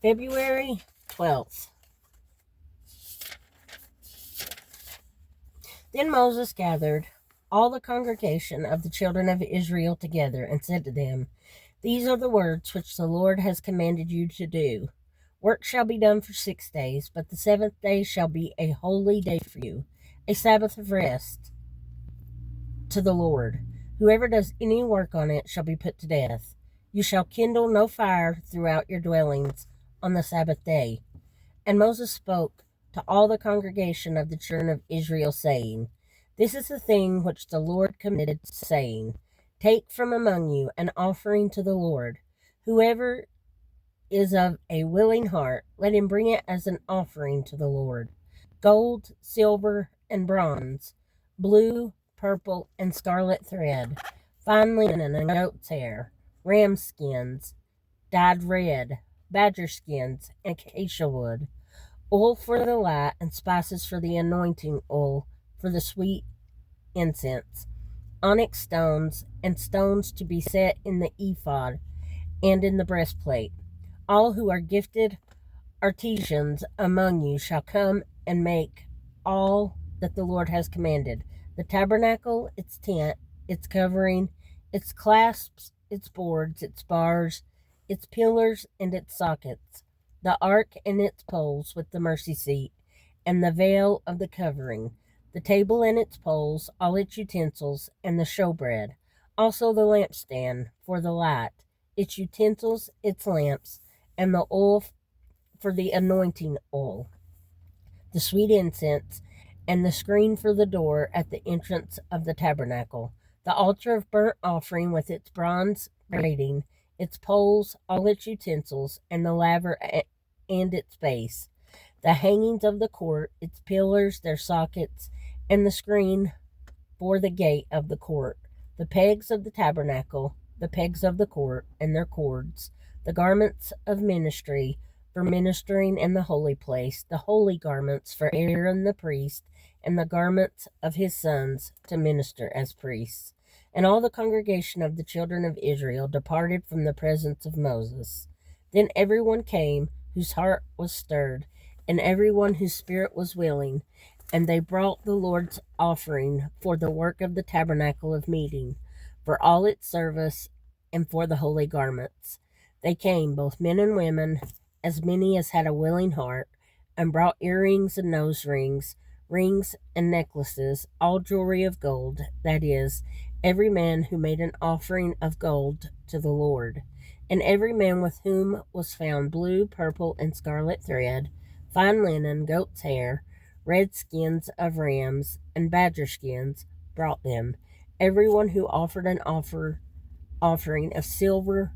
February 12th. Then Moses gathered all the congregation of the children of Israel together and said to them, These are the words which the Lord has commanded you to do. Work shall be done for 6 days, but the seventh day shall be a holy day for you, a Sabbath of rest to the Lord. Whoever does any work on it shall be put to death. You shall kindle no fire throughout your dwellings on the Sabbath day. And Moses spoke to all the congregation of the children of Israel, saying, This is the thing which the Lord commanded, saying, Take from among you an offering to the Lord. Whoever is of a willing heart, let him bring it as an offering to the Lord. Gold, silver, and bronze, blue, purple, and scarlet thread, fine linen and goat's hair, ram skins, dyed red, badger skins, and acacia wood, oil for the light, and spices for the anointing oil for the sweet incense, onyx stones, and stones to be set in the ephod and in the breastplate. All who are gifted artisans among you shall come and make all that the Lord has commanded: the tabernacle, its tent, its covering, its clasps, its boards, its bars, its pillars, and its sockets, the ark and its poles with the mercy seat, and the veil of the covering, the table and its poles, all its utensils, and the showbread, also the lampstand for the light, its utensils, its lamps, and the oil for the anointing oil, the sweet incense, and the screen for the door at the entrance of the tabernacle, the altar of burnt offering with its bronze grating, its poles, all its utensils, and the laver and its base, the hangings of the court, its pillars, their sockets, and the screen for the gate of the court, the pegs of the tabernacle, the pegs of the court, and their cords, the garments of ministry for ministering in the holy place, the holy garments for Aaron the priest, and the garments of his sons to minister as priests. And all the congregation of the children of Israel departed from the presence of Moses. Then everyone came whose heart was stirred, and everyone whose spirit was willing, and they brought the Lord's offering for the work of the tabernacle of meeting, for all its service, and for the holy garments. They came, both men and women, as many as had a willing heart, and brought earrings and nose rings, rings and necklaces, all jewelry of gold, that is, every man who made an offering of gold to the Lord. And every man with whom was found blue, purple, and scarlet thread, fine linen, goat's hair, red skins of rams, and badger skins, brought them. Everyone who offered an offering of silver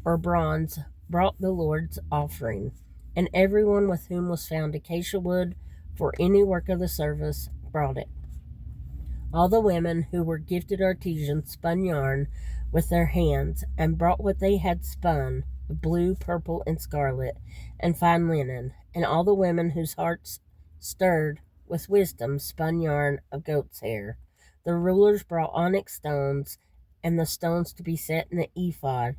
or bronze brought the Lord's offering. And everyone with whom was found acacia wood for any work of the service brought it. All the women who were gifted artisans spun yarn with their hands, and brought what they had spun, blue, purple, and scarlet, and fine linen. And all the women whose hearts stirred with wisdom spun yarn of goat's hair. The rulers brought onyx stones, and the stones to be set in the ephod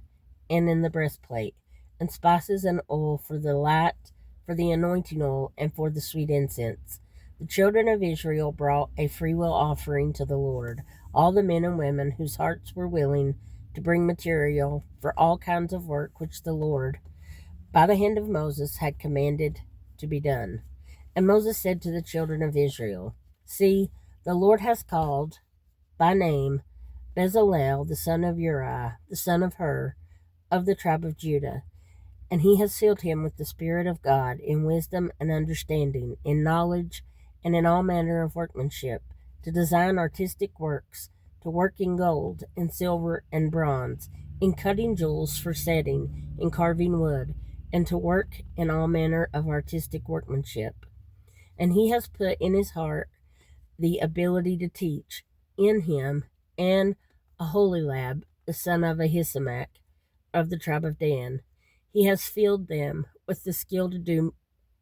and in the breastplate, and spices and oil for the light, for the anointing oil, and for the sweet incense. The children of Israel brought a freewill offering to the Lord, all the men and women whose hearts were willing to bring material for all kinds of work which the Lord, by the hand of Moses, had commanded to be done. And Moses said to the children of Israel, See, the Lord has called by name Bezalel, the son of Uri, the son of Hur, of the tribe of Judah, and he has filled him with the Spirit of God, in wisdom and understanding, in knowledge, and in all manner of workmanship, to design artistic works, to work in gold, in silver, and bronze, in cutting jewels for setting, in carving wood, and to work in all manner of artistic workmanship. And he has put in his heart the ability to teach, in him, and Aholilab, the son of Ahisamach, of the tribe of Dan. He has filled them with the skill to do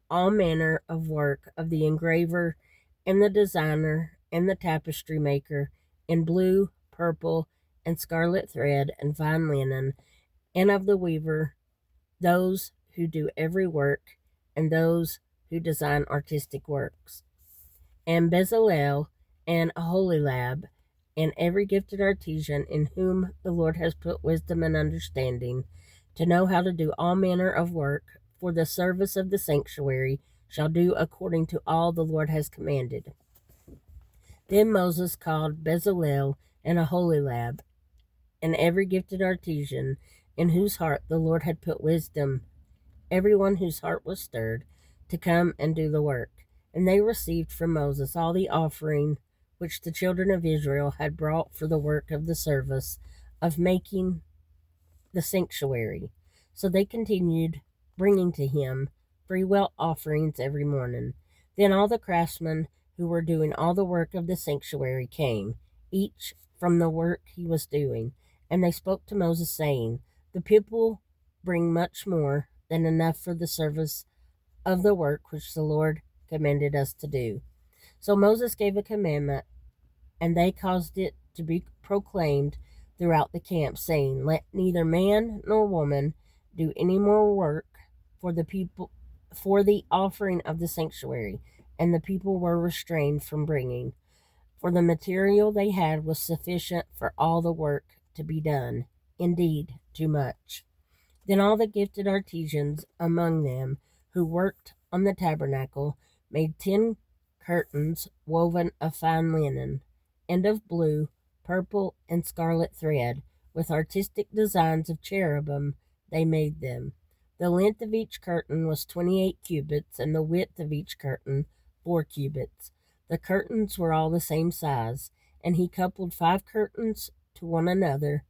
all manner of work of the engraver, and the designer, and the tapestry maker, in blue, purple, and scarlet thread, and fine linen, and of the weaver, those who do every work, and those who design artistic works, and Bezalel, and Aholilab, and every gifted artisan in whom the Lord has put wisdom and understanding, to know how to do all manner of work for the service of the sanctuary, shall do according to all the Lord has commanded. Then Moses called Bezalel and Aholilab, and every gifted artisan in whose heart the Lord had put wisdom, everyone whose heart was stirred, to come and do the work. And they received from Moses all the offering which the children of Israel had brought for the work of the service of making the sanctuary. So they continued bringing to him freewill offerings every morning. Then all the craftsmen who were doing all the work of the sanctuary came, each from the work he was doing. And they spoke to Moses, saying, The people bring much more than enough for the service of the work which the Lord commanded us to do. So Moses gave a commandment, and they caused it to be proclaimed throughout the camp, saying, Let neither man nor woman do any more work for the people for the offering of the sanctuary. And the people were restrained from bringing, for the material they had was sufficient for all the work to be done, indeed, too much. Then all the gifted artisans among them who worked on the tabernacle made 10 curtains woven of fine linen, and of blue, purple, and scarlet thread. With artistic designs of cherubim they made them. The length of each curtain was 28 cubits, and the width of each curtain 4 cubits. The curtains were all the same size, and he coupled 5 curtains to one another.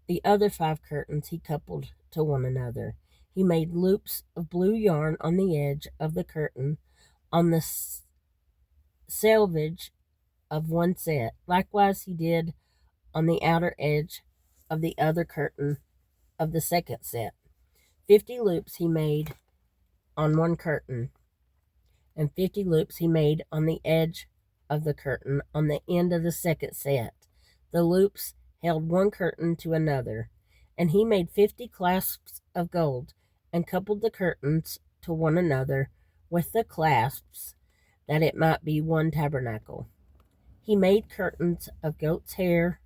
The other 5 curtains he coupled to one another. He made loops of blue yarn on the edge of the curtain, on the selvage of one set. Likewise he did on the outer edge of the other curtain of the second set. 50 loops he made on one curtain, and 50 loops he made on the edge of the curtain on the end of the second set. The loops held one curtain to another. And he made 50 clasps of gold, and coupled the curtains to one another with the clasps, that it might be one tabernacle. He made curtains of goat's hair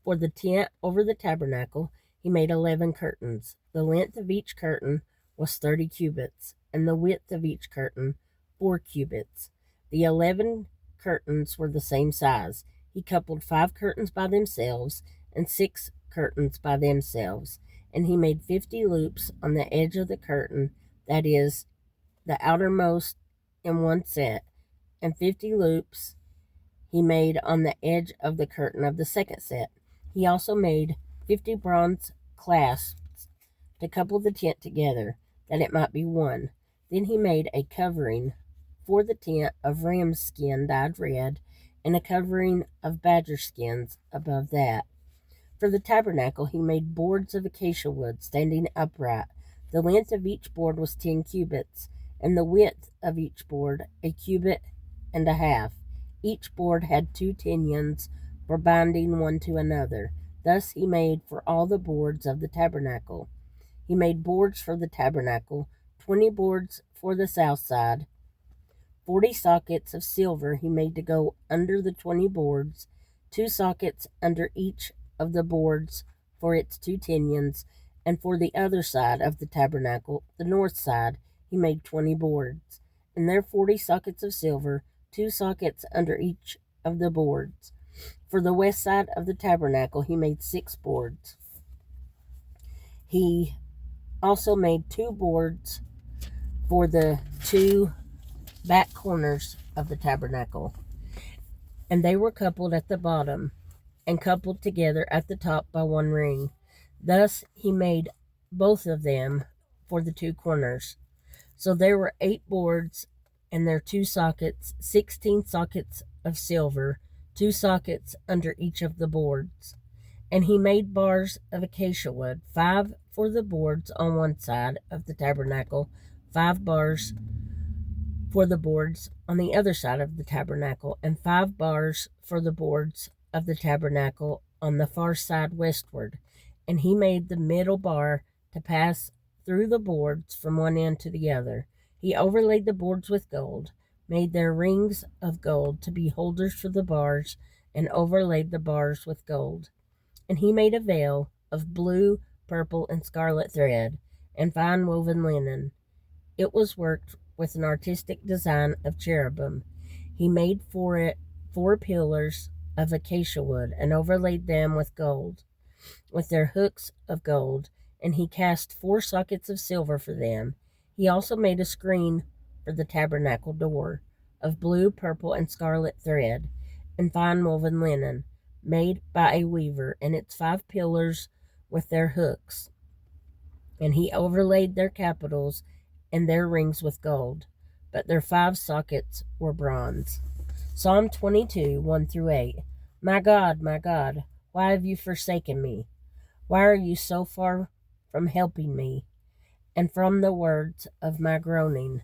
for the tent over the tabernacle. He made 11 curtains. The length of each curtain was 30 cubits, and the width of each curtain 4 cubits. The 11 curtains were the same size. He coupled 5 curtains by themselves, and 6 curtains by themselves. And he made 50 loops on the edge of the curtain, that is, the outermost in one set, and 50 loops he made on the edge of the curtain of the second set. He also made 50 bronze clasps to couple the tent together, that it might be one. Then he made a covering for the tent of ram's skin dyed red, and a covering of badger skins above that. For the tabernacle he made boards of acacia wood standing upright. The length of each board was 10 cubits, and the width of each board a cubit and a half. Each board had 2 pinions for binding one to another. Thus he made for all the boards of the tabernacle. He made boards for the tabernacle, 20 boards for the south side. 40 sockets of silver he made to go under the 20 boards, 2 sockets under each of the boards for its 2 pinions, and for the other side of the tabernacle, the north side, he made 20 boards, and there 40 sockets of silver, 2 sockets under each of the boards. For the west side of the tabernacle he made 6 boards. He also made 2 boards for the 2 back corners of the tabernacle, and they were coupled at the bottom and coupled together at the top by one ring. Thus he made both of them for the 2 corners. So there were 8 boards and their 2 sockets, 16 sockets of silver, 2 sockets under each of the boards. And he made bars of acacia wood, 5 for the boards on one side of the tabernacle, 5 bars for the boards on the other side of the tabernacle, and 5 bars for the boards of the tabernacle on the far side westward. And he made the middle bar to pass through the boards from one end to the other. He overlaid the boards with gold, made their rings of gold to be holders for the bars, and overlaid the bars with gold. And he made a veil of blue, purple, and scarlet thread, and fine woven linen. It was worked with an artistic design of cherubim. He made for it 4 pillars of acacia wood, and overlaid them with gold, with their hooks of gold, and he cast 4 sockets of silver for them. He also made a screen for the tabernacle door of blue, purple, and scarlet thread, and fine woven linen, made by a weaver, and its 5 pillars with their hooks. And he overlaid their capitals and their rings with gold, but their 5 sockets were bronze. Psalm 22, 1-8. My God, why have you forsaken me? Why are you so far from helping me, and from the words of my groaning?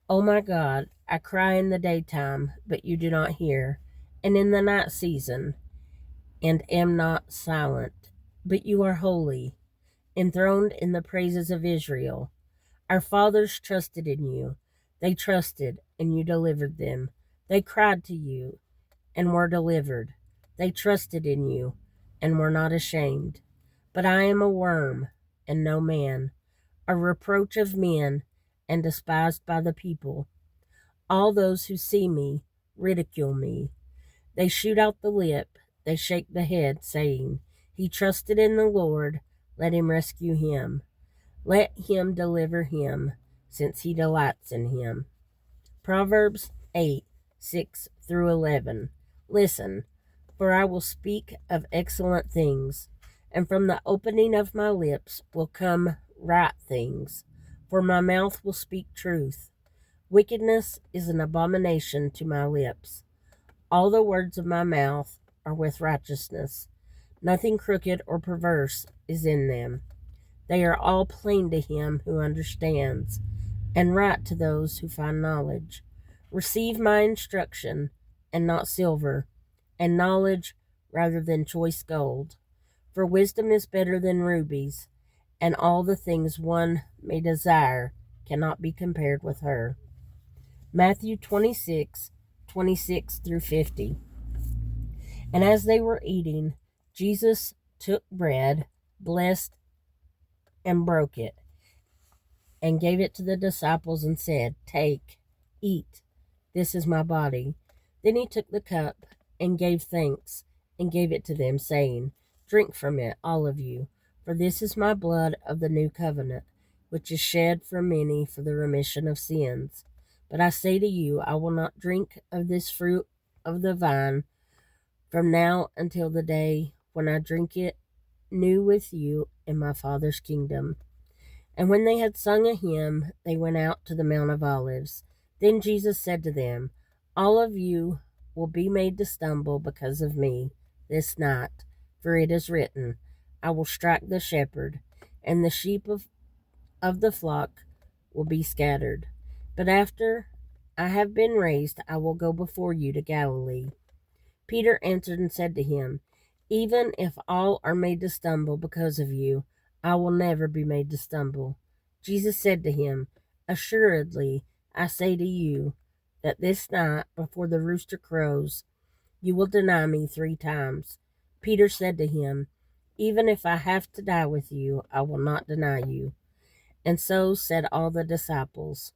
O my God, I cry in the daytime, but you do not hear, and in the night season, and am not silent. But you are holy, enthroned in the praises of Israel. Our fathers trusted in you. They trusted, and you delivered them. They cried to you, and were delivered. They trusted in you, and were not ashamed. But I am a worm, and no man, a reproach of men, and despised by the people. All those who see me ridicule me. They shoot out the lip, they shake the head, saying, He trusted in the Lord, let him rescue him. Let him deliver him, since he delights in him. Proverbs 8, 6-11. Listen, for I will speak of excellent things, and from the opening of my lips will come right things, for my mouth will speak truth. Wickedness is an abomination to my lips. All the words of my mouth are with righteousness. Nothing crooked or perverse is in them. They are all plain to him who understands, and right to those who find knowledge. Receive my instruction, and not silver, and knowledge rather than choice gold. For wisdom is better than rubies, and all the things one may desire cannot be compared with her. Matthew 26, 26-50. And as they were eating, Jesus took bread, blessed and broke it, and gave it to the disciples and said, Take, eat, this is my body. Then he took the cup and gave thanks and gave it to them, saying, Drink from it, all of you, for this is my blood of the new covenant, which is shed for many for the remission of sins. But I say to you, I will not drink of this fruit of the vine from now until the day when I drink it new with you in my Father's kingdom. And when they had sung a hymn, they went out to the Mount of Olives. Then Jesus said to them, All of you will be made to stumble because of me this night, for it is written, I will strike the shepherd, and the sheep of the flock will be scattered. But after I have been raised, I will go before you to Galilee. Peter answered and said to him, Even if all are made to stumble because of you, I will never be made to stumble. Jesus said to him, Assuredly, I say to you, that this night, before the rooster crows, you will deny me 3 times. Peter said to him, Even if I have to die with you, I will not deny you. And so said all the disciples.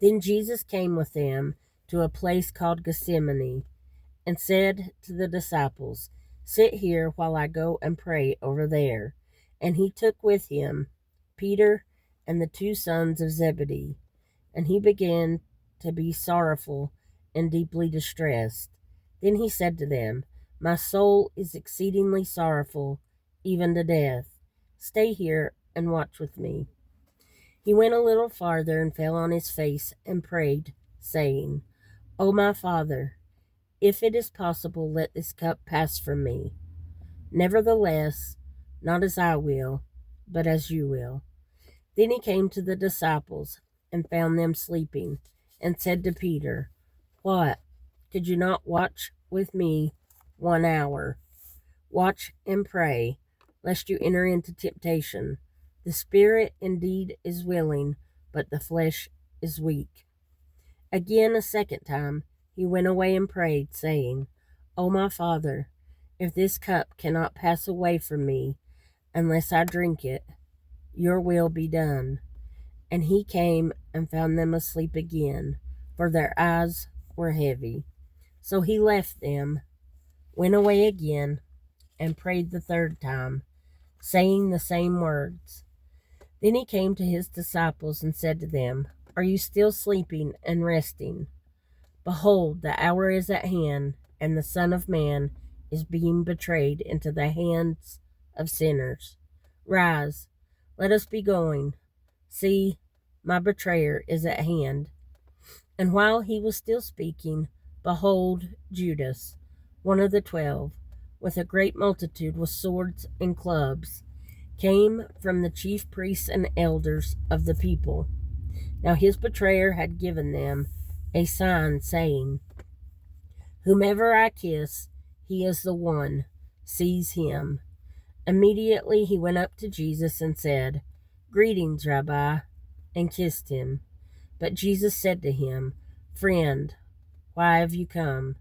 Then Jesus came with them to a place called Gethsemane, and said to the disciples, Sit here while I go and pray over there. And he took with him Peter and the 2 sons of Zebedee, and he began to be sorrowful and deeply distressed. Then he said to them, My soul is exceedingly sorrowful, even to death. Stay here and watch with me. He went a little farther and fell on his face and prayed, saying, O my Father, if it is possible, let this cup pass from me. Nevertheless, not as I will, but as you will. Then he came to the disciples and found them sleeping, and said to Peter, What? Could you not watch with me 1 hour? Watch and pray, lest you enter into temptation. The spirit indeed is willing, but the flesh is weak. Again, a second time, he went away and prayed, saying, O my Father, if this cup cannot pass away from me unless I drink it, your will be done. And he came and found them asleep again, for their eyes were heavy. So he left them, went away again, and prayed the third time, saying the same words. Then he came to his disciples and said to them, Are you still sleeping and resting? Behold, the hour is at hand, and the Son of Man is being betrayed into the hands of sinners. Rise, let us be going. See, my betrayer is at hand. And while he was still speaking, behold, Judas, one of the 12, with a great multitude with swords and clubs, came from the chief priests and elders of the people. Now his betrayer had given them a sign, saying, Whomever I kiss, he is the one. Seize him. Immediately he went up to Jesus and said, Greetings, Rabbi, and kissed him. But Jesus said to him, Friend, why have you come?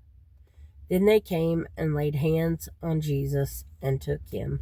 Then they came and laid hands on Jesus and took him.